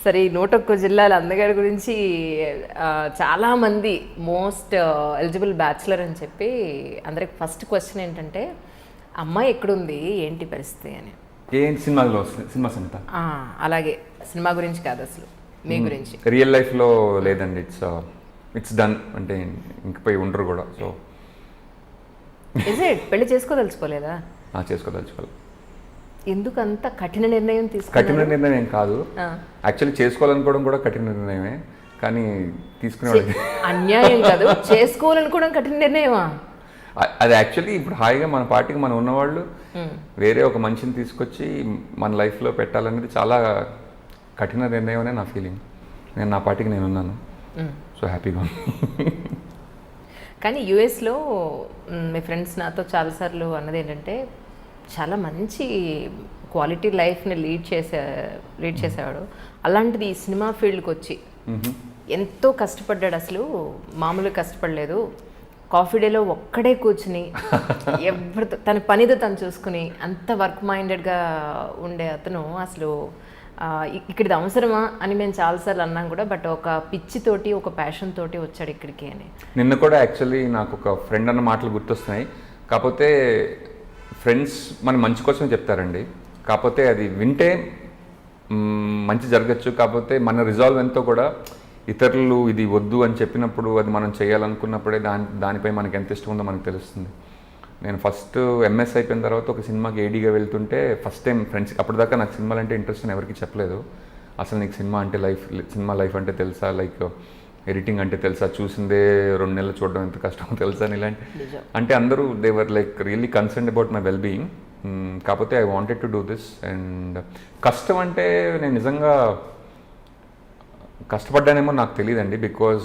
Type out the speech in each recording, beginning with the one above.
సరే, ఈ 101 జిల్లాల అందగాడి గురించి చాలామంది మోస్ట్ ఎలిజిబుల్ బ్యాచులర్ అని చెప్పి అందరికి ఫస్ట్ క్వశ్చన్ ఏంటంటే, అమ్మాయి ఎక్కడుంది, ఏంటి పరిస్థితి అని. ఏం సినిమాలో సినిమాస్ అంతా అలాగే సినిమా గురించి కాదు, అసలు మీ గురించి. రియల్ లైఫ్లో లేదండి. ఇట్స్ డన్ అంటే ఇంకపోయి ఉండరు కూడా. సో పెళ్లి చేసుకోదలుచుకోలేదా? చేసుకోదలుచుకోవాలి. ఎందుకు అంత కఠిన నిర్ణయం కఠిన నిర్ణయం ఏం కాదు, యాక్చువల్లీ చేసుకోవాలనుకోవడం కూడా కఠిన నిర్ణయమే, కానీ తీసుకునేవాళ్ళకి అన్యాయం కాదు. చేసుకోవాలనుకోవడం కఠిన నిర్ణయమా? అది యాక్చువల్లీ ఇప్పుడు హాయిగా మన పార్టీకి మనం ఉన్నవాళ్ళు వేరే ఒక మనిషిని తీసుకొచ్చి మన లైఫ్లో పెట్టాలనేది చాలా కఠిన నిర్ణయం అనే నా ఫీలింగ్. నేను నా పార్టీకి నేను ఉన్నాను, సో హ్యాపీగా. కానీ యుఎస్లో మీ ఫ్రెండ్స్ నాతో చాలాసార్లు అన్నది ఏంటంటే, చాలా మంచి క్వాలిటీ లైఫ్ని లీడ్ చేసేవాడు. అలాంటిది ఈ సినిమా ఫీల్డ్కి వచ్చి ఎంతో కష్టపడ్డాడు. అసలు మామూలుగా కష్టపడలేదు. కాఫీ డేలో ఒక్కడే కూర్చుని ఎవరితో తన పనితో తను చూసుకుని అంత వర్క్ మైండెడ్గా ఉండే అతను అసలు ఇక్కడిది అవసరమా అని మేము చాలాసార్లు అన్నాం కూడా. బట్ ఒక పిచ్చితోటి ఒక ప్యాషన్ తోటి వచ్చాడు ఇక్కడికి అని. నిన్న కూడా యాక్చువల్లీ నాకు ఒక ఫ్రెండ్ అన్న మాటలు గుర్తొస్తున్నాయి. కాకపోతే ఫ్రెండ్స్ మన మంచి కోసం చెప్తారండి, కాకపోతే అది వింటే మంచి జరగచ్చు. కాకపోతే మన రిజాల్వ్ ఎంతో కూడా ఇతరులు ఇది వద్దు అని చెప్పినప్పుడు, అది మనం చేయాలనుకున్నప్పుడే దానిపై మనకి ఎంత ఇష్టం ఉందో మనకు తెలుస్తుంది. నేను ఫస్ట్ ఎంఎస్ అయిపోయిన తర్వాత ఒక సినిమాకి ఏడీగా వెళ్తుంటే ఫస్ట్ టైం ఫ్రెండ్స్, అప్పటిదాకా నాకు సినిమాలు అంటే ఇంట్రెస్ట్ అని ఎవరికి చెప్పలేదు. అసలు నీకు సినిమా లైఫ్ అంటే తెలుసా, లైక్ ఎడిటింగ్ అంటే తెలుసా, చూసిందే 2 నెలలు చూడడం ఎంత కష్టమో తెలుసా అని ఇలాంటి అంటే అందరూ they were like really concerned about my well being. కాకపోతే I wanted to do this. And కష్టం అంటే నేను నిజంగా కష్టపడ్డానేమో నాకు తెలియదండి, because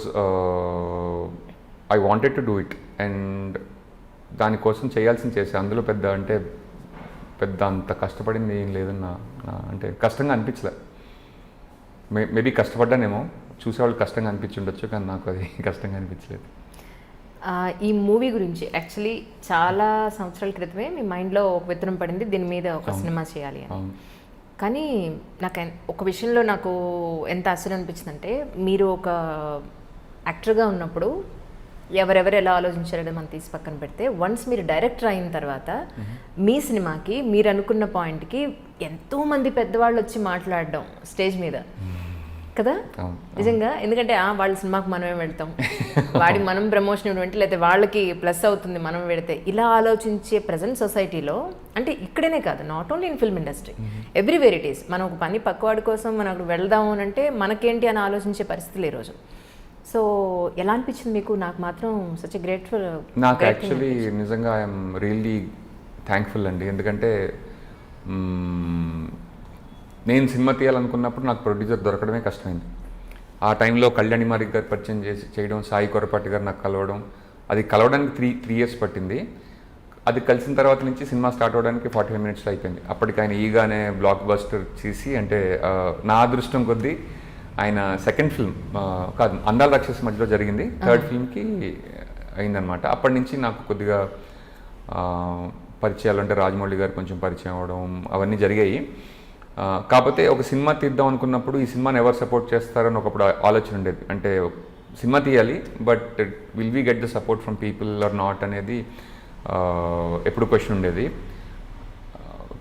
I wanted to do it. And దానికోసం చేయాల్సింది చేసా. అందులో పెద్ద అంత కష్టపడింది ఏం లేదన్న, అంటే కష్టంగా అనిపించలే. మేబీ కష్టపడ్డానేమో, చూసేవాళ్ళు కష్టంగా అనిపించుండొచ్చు, కానీ నాకు అది కష్టంగా అనిపించలేదు. ఈ మూవీ గురించి యాక్చువల్లీ చాలా సంవత్సరాల క్రితమే మీ మైండ్లో ఒక విత్తనం పడింది, దీని మీద ఒక సినిమా చేయాలి అని. కానీ నాకు ఒక విషయంలో నాకు ఎంత ఆశ్చర్యం అనిపించిందంటే, మీరు ఒక యాక్టర్గా ఉన్నప్పుడు ఎవరెవరు ఎలా ఆలోచించారో మనం తీసి పక్కన పెడితే, వన్స్ మీరు డైరెక్టర్ అయిన తర్వాత మీ సినిమాకి మీరు అనుకున్న పాయింట్కి ఎంతోమంది పెద్దవాళ్ళు వచ్చి మాట్లాడడం స్టేజ్ మీద కదా, నిజంగా. ఎందుకంటే వాళ్ళ సినిమాకి మనమే వెళ్తాం, మనం ప్రమోషన్ ఇవ్వండి, లేకపోతే వాళ్ళకి ప్లస్ అవుతుంది మనం వెళితే, ఇలా ఆలోచించే ప్రజెంట్ సొసైటీలో, అంటే ఇక్కడనే కాదు, not only in film industry, everywhere it is. మనం ఒక పని పక్కవాడి కోసం మనం అక్కడ వెళ్దాము అని అంటే మనకేంటి అని ఆలోచించే పరిస్థితులు ఈరోజు. సో ఎలా అనిపించింది మీకు? నాకు మాత్రం సచ్ ఎ గ్రేట్ఫుల్. నాకు యాక్చువల్లీ నిజంగా ఐఎమ్ రియల్లీ థ్యాంక్ఫుల్ అండి. ఎందుకంటే నేను సినిమా తీయాలనుకున్నప్పుడు నాకు ప్రొడ్యూసర్ దొరకడమే కష్టమైంది. ఆ టైంలో కళ్యాణి మారిక్ గారు పరిచయం చేయడం, సాయి కొరపాటి గారు నాకు కలవడం, అది కలవడానికి 3 years పట్టింది. అది కలిసిన తర్వాత నుంచి సినిమా స్టార్ట్ అవ్వడానికి 45 minutes అయిపోయింది. అప్పటికి ఆయన ఈగానే బ్లాక్ బస్టర్ చేసి, అంటే నా అదృష్టం కొద్దీ ఆయన సెకండ్ ఫిల్మ్ కాదు, అందాల రాక్షసి మధ్యలో జరిగింది, థర్డ్ ఫిల్మ్కి అయిందనమాట. అప్పటి నుంచి నాకు కొద్దిగా పరిచయాలు, అంటే రాజమౌళి గారు కొంచెం పరిచయం అవ్వడం అవన్నీ జరిగాయి. కాకపోతే ఒక సినిమా తీద్దాం అనుకున్నప్పుడు ఈ సినిమాని ఎవరు సపోర్ట్ చేస్తారని ఒకప్పుడు ఆలోచన ఉండేది. అంటే సినిమా తీయాలి, but will we get the support from people or not అనేది ఎప్పుడు క్వశ్చన్ ఉండేది.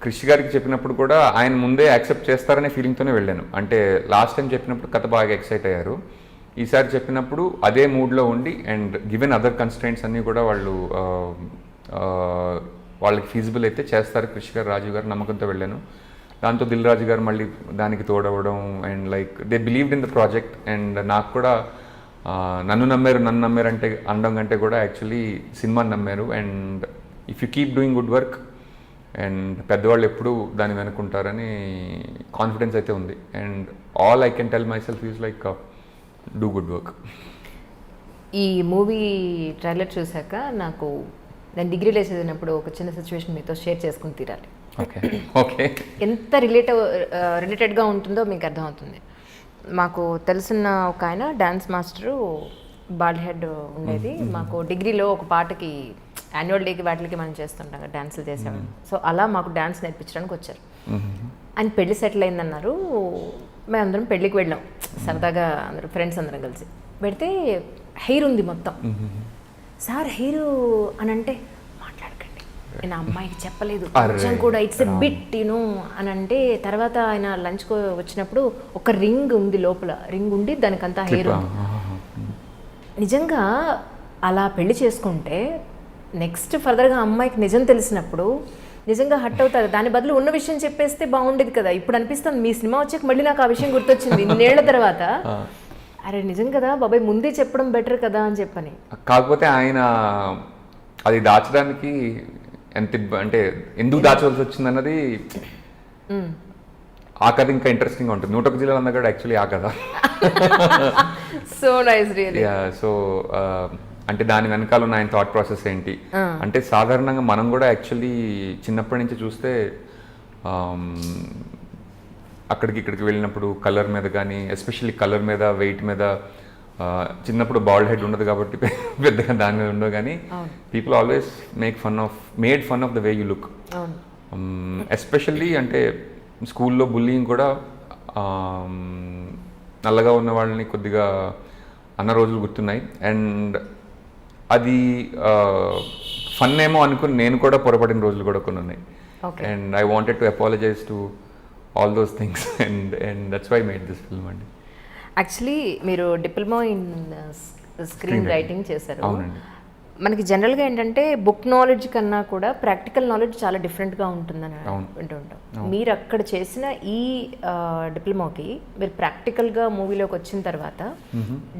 క్రిష్ గారికి చెప్పినప్పుడు కూడా ఆయన ముందే యాక్సెప్ట్ చేస్తారనే ఫీలింగ్తోనే వెళ్ళాను. అంటే లాస్ట్ టైం చెప్పినప్పుడు కథ బాగా ఎక్సైట్ అయ్యారు, ఈసారి చెప్పినప్పుడు అదే మూడ్లో ఉండి, అండ్ గివెన్ అదర్ కన్స్ట్రెంట్స్ అన్నీ కూడా వాళ్ళకి ఫీజిబుల్ అయితే చేస్తారు క్రిష్ గారు, రాజీవ్ గారు నమ్మకంతో వెళ్ళాను. దాంతో దిల్ రాజు గారు మళ్ళీ దానికి తోడవడం, and like they believed in the project. And నాకు కూడా నన్ను నమ్మారు అంటే అనడం కంటే కూడా యాక్చువల్లీ సినిమాని నమ్మారు. And if you keep doing good work, and పెద్దవాళ్ళు ఎప్పుడు దాన్ని వెనుకుంటారని కాన్ఫిడెన్స్ అయితే ఉంది. And all I can tell my self is like do good work. ఈ మూవీ ట్రైలర్ చూశాక నాకు, నేను డిగ్రీలో చదివినప్పుడు ఒక చిన్న సిచ్యువేషన్ మీతో షేర్ చేసుకుని తీరాలి. ఓకే, ఎంత రిలేటెడ్గా ఉంటుందో మీకు అర్థమవుతుంది. మాకు తెలిసిన ఒక ఆయన డ్యాన్స్ మాస్టరు, బాల్ హెడ్ ఉండేది. మాకు డిగ్రీలో ఒక పాటకి యాన్యువల్ డేకి వాటికి మనం చేస్తుంటాం కదా, డ్యాన్సులు చేసేవాళ్ళం. సో అలా మాకు డ్యాన్స్ నేర్పించడానికి వచ్చారు. ఆయన పెళ్లి సెటిల్ అయిందన్నారు. మేము అందరం పెళ్ళికి వెళ్ళాం సరదాగా అందరం ఫ్రెండ్స్ అందరం కలిసి పెడితే హెయిర్ ఉంది మొత్తం. సార్ హెయిర్ అని అంటే మాట్లాడకండి, నేను ఆ అమ్మాయికి చెప్పలేదు కొంచెం కూడా, ఇట్స్ ఎ బిట్ యూనో అని అంటే, తర్వాత ఆయన లంచ్కి వచ్చినప్పుడు ఒక రింగ్ ఉంది లోపల, రింగ్ ఉండి దానికంతా హెయిర్ ఉంది. నిజంగా అలా పెళ్లి చేసుకుంటే నెక్స్ట్ ఫర్దర్గా అమ్మాయికి నిజం తెలిసినప్పుడు నిజంగా హట్ అవుతారు. దాని బదులు ఉన్న విషయం చెప్పేస్తే బాగుండేది కదా. ఇప్పుడు అనిపిస్తుంది మీ సినిమా వచ్చాక మళ్ళీ నాకు ఆ విషయం గుర్తొచ్చింది ఇన్నేళ్ల తర్వాత, అరే నిజం కదా బాబాయ్ ముందే చెప్పడం బెటర్ కదా అని చెప్పని. కాకపోతే ఆయన అది దాచడానికి ఎంత అంటే ఎందుకు దాచవలసి వచ్చింది అన్నది ఆ కథ ఇంకా ఇంట్రెస్టింగ్గా ఉంటుంది. 101 జిల్లాలు అన్న కూడా యాక్చువల్లీ ఆ కథ. So nice really. సో అంటే దాని వెనకాల ఉన్న ఆయన థాట్ ప్రాసెస్ ఏంటి అంటే, సాధారణంగా మనం కూడా యాక్చువల్లీ చిన్నప్పటి నుంచి చూస్తే అక్కడికి ఇక్కడికి వెళ్ళినప్పుడు కలర్ మీద కానీ, ఎస్పెషల్లీ కలర్ మీద, వెయిట్ మీద, చిన్నప్పుడు బాల్డ్ హెడ్ ఉండదు కాబట్టి పెద్దగా దాని మీద ఉండదు, కానీ people always made fun of the way you look. Especially అంటే స్కూల్లో బుల్లింగ్ కూడా నల్లగా ఉన్న వాళ్ళని కొద్దిగా అన్న రోజులు గుర్తున్నాయి. అండ్ అది ఫన్ ఏమో అనుకుని నేను కూడా పొరపడిన రోజులు కూడా కొన్ని ఉన్నాయి. And I wanted to apologise to all those things and that's why made this film అండి. యాక్చువల్లీ మీరు డిప్లొమా ఇన్ స్క్రీన్ రైటింగ్ చేశారు. అవునండి. మనకి జనరల్గా ఏంటంటే బుక్ నాలెడ్జ్ కన్నా కూడా ప్రాక్టికల్ నాలెడ్జ్ చాలా డిఫరెంట్గా ఉంటుందని వింటూ ఉంటాం. మీరు అక్కడ చేసిన ఈ డిప్లొమాకి మీరు ప్రాక్టికల్గా మూవీలోకి వచ్చిన తర్వాత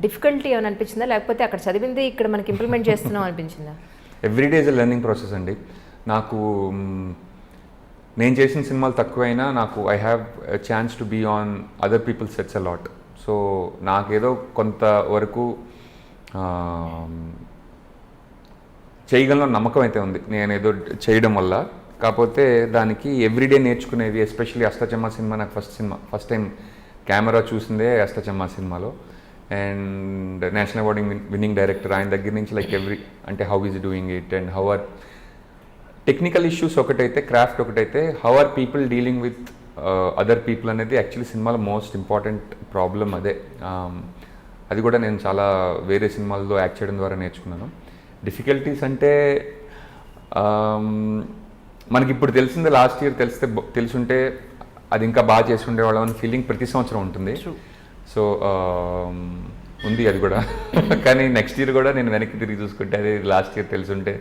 డిఫికల్టీ ఏమైనా అనిపించిందా, లేకపోతే అక్కడ చదివింది ఇక్కడ మనకి ఇంప్లిమెంట్ చేస్తున్నాం అనిపించిందా? Every day is a learning process అండి. నాకు నేను చేసిన సినిమాలు తక్కువైనా నాకు I have chance to be on other people sets a lot. So నాకేదో కొంతవరకు చేయగలను నమ్మకం అయితే ఉంది నేను ఏదో చేయడం వల్ల. కాకపోతే దానికి ఎవ్రీడే నేర్చుకునేది, ఎస్పెషల్లీ అష్టచమ్మ సినిమా నాకు ఫస్ట్ టైం కెమెరా చూసిందే అష్టచమ్మ సినిమాలో. And national award winning director ఆయన దగ్గర నుంచి లైక్ అంటే how is doing it and how are technical issues ఒకటైతే, క్రాఫ్ట్ ఒకటైతే, how are people dealing with other people అనేది యాక్చువల్లీ సినిమాలో మోస్ట్ ఇంపార్టెంట్ ప్రాబ్లం అదే. అది కూడా నేను చాలా వేరే సినిమాల్లో యాక్ట్ చేయడం ద్వారా నేర్చుకున్నాను. డిఫికల్టీస్ అంటే మనకి ఇప్పుడు తెలిసిందే, లాస్ట్ ఇయర్ తెలుసుంటే అది ఇంకా బాగా చేసి ఉండేవాళ్ళం అని ఫీలింగ్ ప్రతి సంవత్సరం ఉంటుంది. సో ఉంది అది కూడా. కానీ నెక్స్ట్ ఇయర్ కూడా నేను వెనక్కి తిరిగి చూసుకుంటే అదే లాస్ట్ ఇయర్ తెలుసుంటే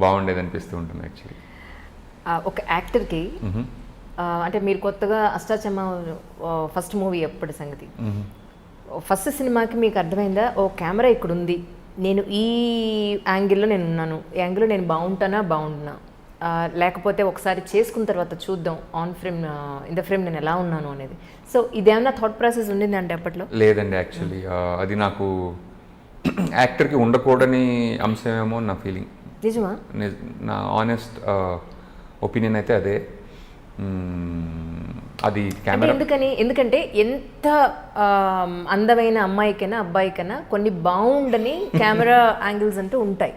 బాగుండేది అనిపిస్తూ ఉంటుంది యాక్చువల్లీ. ఒక యాక్టర్కి అంటే మీరు కొత్తగా అష్టాచమ్మ ఫస్ట్ మూవీ ఎప్పటి సంగతి, ఫస్ట్ సినిమాకి మీకు అర్థమైందా ఓ కెమెరా ఇక్కడ ఉంది, నేను ఈ యాంగిల్లో నేను ఉన్నాను, ఈ యాంగిల్లో నేను బాగుంటున్నా, లేకపోతే ఒకసారి చేసుకున్న తర్వాత చూద్దాం on frame in the frame నేను ఎలా ఉన్నాను అనేది. సో ఇదేమన్నా థాట్ ప్రాసెస్ ఉండింది అంటే అప్పట్లో? లేదండి యాక్చువల్లీ అది నాకు యాక్టర్కి ఉండకూడని అంశమేమో నా ఫీలింగ్. నిజమా? నా ఆనెస్ట్ ఒపీనియన్ అయితే అదే. అది కెమెరా ఎందుకంటే ఎంత అందమైన అమ్మాయికైనా అబ్బాయికైనా కొన్ని బాగుండని కెమెరా యాంగిల్స్ అంటూ ఉంటాయి.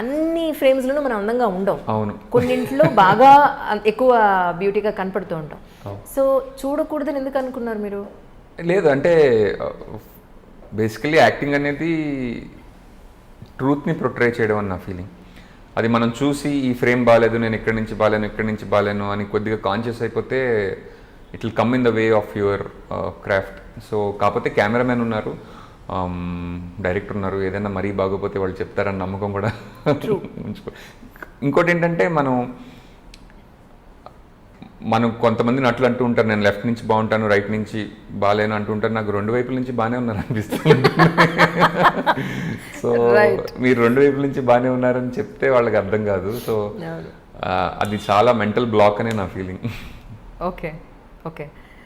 అన్ని ఫ్రేమ్స్ లోనూ మనం అందంగా ఉండం. అవును, కొన్నింట్లో బాగా ఎక్కువ బ్యూటీగా కనపడుతూ ఉంటాం. సో చూడకూడదని ఎందుకు అనుకున్నారు మీరు? లేదు అంటే బేసికలీ యాక్టింగ్ అనేది ట్రూత్ని ప్రొట్రే చేయడం అని నా ఫీలింగ్. అది మనం చూసి ఈ ఫ్రేమ్ బాగాలేదు, నేను ఇక్కడి నుంచి బాగాలేను అని కొద్దిగా కాన్షియస్ అయిపోతే it will come in the way of your craft. So కాకపోతే కెమెరామెన్ ఉన్నారు, డైరెక్టర్ ఉన్నారు, ఏదైనా మరీ బాగోపోతే వాళ్ళు చెప్తారని నమ్మకం కూడా ఉంచుకో. ఇంకోటి ఏంటంటే మనం కొంతమంది నటులు అంటూ ఉంటారు నేను లెఫ్ట్ నుంచి బాగుంటాను, రైట్ నుంచి బాగాలేను అంటూ ఉంటారు. నాకు రెండు వైపుల నుంచి బాగానే ఉన్నారు అనిపిస్తుంది. సో మీరు రెండు వైపుల నుంచి బాగానే ఉన్నారని చెప్తే వాళ్ళకి అర్థం కాదు. సో అది చాలా మెంటల్ బ్లాక్ అనే నా ఫీలింగ్. ఓకే.